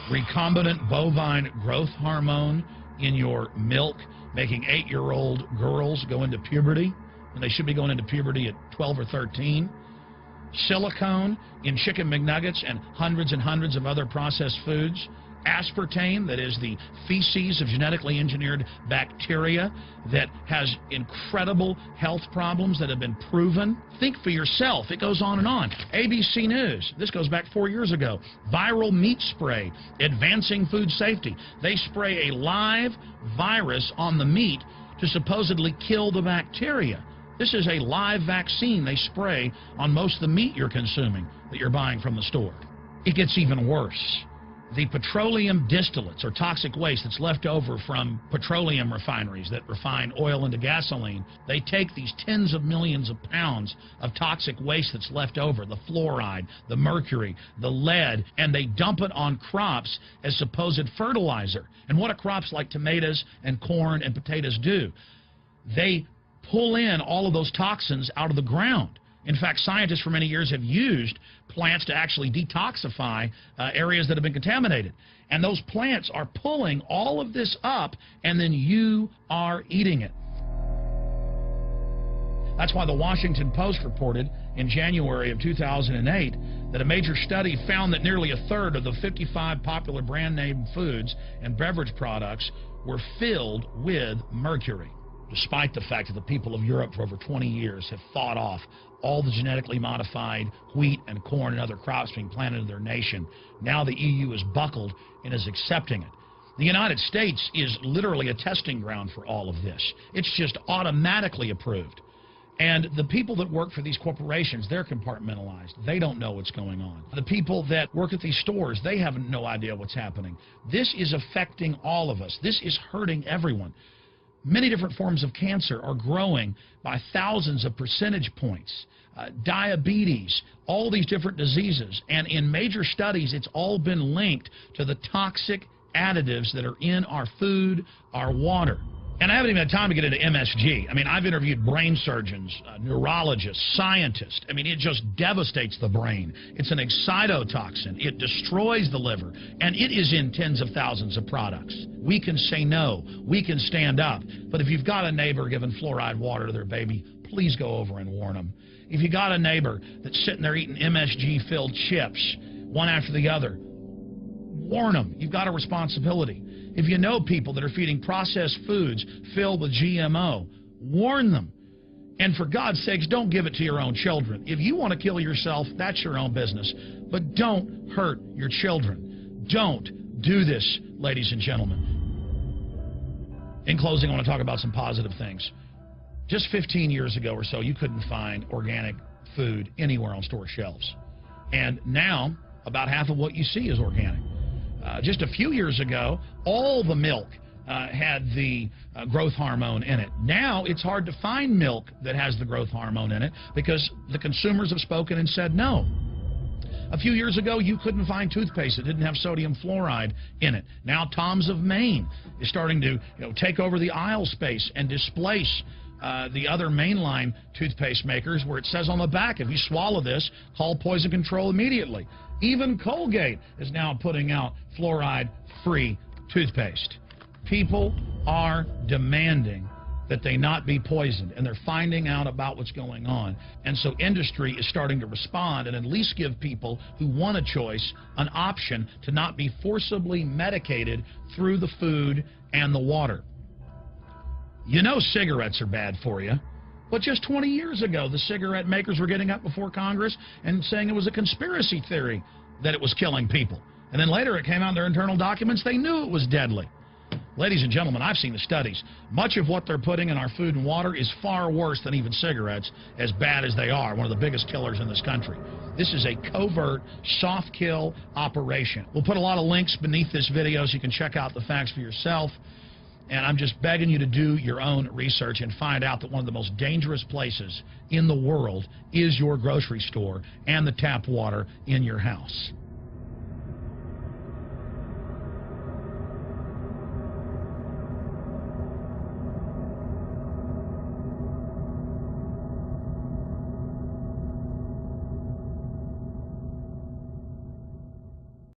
recombinant bovine growth hormone in your milk, making 8-year-old girls go into puberty when they should be going into puberty at 12 or 13. Silicone in chicken McNuggets and hundreds of other processed foods. Aspartame, that is the feces of genetically engineered bacteria that has incredible health problems that have been proven. Think for yourself. It goes on and on. ABC News, this goes back 4 years ago. Viral meat spray, advancing food safety. They spray a live virus on the meat to supposedly kill the bacteria. This is a live vaccine they spray on most of the meat you're consuming that you're buying from the store. It gets even worse. The petroleum distillates, or toxic waste that's left over from petroleum refineries that refine oil into gasoline, they take these tens of millions of pounds of toxic waste that's left over, the fluoride, the mercury, the lead, and they dump it on crops as supposed fertilizer. And what do crops like tomatoes and corn and potatoes do? They pull in all of those toxins out of the ground. In fact, scientists for many years have used plants to actually detoxify areas that have been contaminated. And those plants are pulling all of this up, and then you are eating it. That's why the Washington Post reported in January of 2008 that a major study found that nearly a third of the 55 popular brand name foods and beverage products were filled with mercury. Despite the fact that the people of Europe for over 20 years have fought off all the genetically modified wheat and corn and other crops being planted in their nation, now the EU is buckled and is accepting it. The United States is literally a testing ground for all of this. It's just automatically approved. And the people that work for these corporations, they're compartmentalized. They don't know what's going on. The people that work at these stores, they have no idea what's happening. This is affecting all of us. This is hurting everyone. Many different forms of cancer are growing by thousands of percentage points. Diabetes, all these different diseases. And in major studies, it's all been linked to the toxic additives that are in our food, our water. And I haven't even had time to get into MSG. I mean, I've interviewed brain surgeons, neurologists, scientists. I mean, it just devastates the brain. It's an excitotoxin. It destroys the liver. And it is in tens of thousands of products. We can say no. We can stand up. But if you've got a neighbor giving fluoride water to their baby, please go over and warn them. If you got a neighbor that's sitting there eating MSG-filled chips, one after the other, warn them. You've got a responsibility. If you know people that are feeding processed foods filled with GMO, warn them. And for God's sakes, don't give it to your own children. If you want to kill yourself, that's your own business. But don't hurt your children. Don't do this, ladies and gentlemen. In closing, I want to talk about some positive things. Just 15 years ago or so, you couldn't find organic food anywhere on store shelves. And now, about half of what you see is organic. Just a few years ago, all the milk had the growth hormone in it. Now it's hard to find milk that has the growth hormone in it because the consumers have spoken and said no. A few years ago, you couldn't find toothpaste that didn't have sodium fluoride in it. Now Tom's of Maine is starting to take over the aisle space and displace the other mainline toothpaste makers, where it says on the back, if you swallow this, call poison control immediately. Even Colgate is now putting out fluoride-free toothpaste. People are demanding that they not be poisoned, and they're finding out about what's going on. And so industry is starting to respond and at least give people who want a choice an option to not be forcibly medicated through the food and the water. You know cigarettes are bad for you. But just 20 years ago, the cigarette makers were getting up before Congress and saying it was a conspiracy theory that it was killing people. And then later it came out in their internal documents, they knew it was deadly. Ladies and gentlemen, I've seen the studies. Much of what they're putting in our food and water is far worse than even cigarettes, as bad as they are, one of the biggest killers in this country. This is a covert, soft kill operation. We'll put a lot of links beneath this video so you can check out the facts for yourself. And I'm just begging you to do your own research and find out that one of the most dangerous places in the world is your grocery store and the tap water in your house.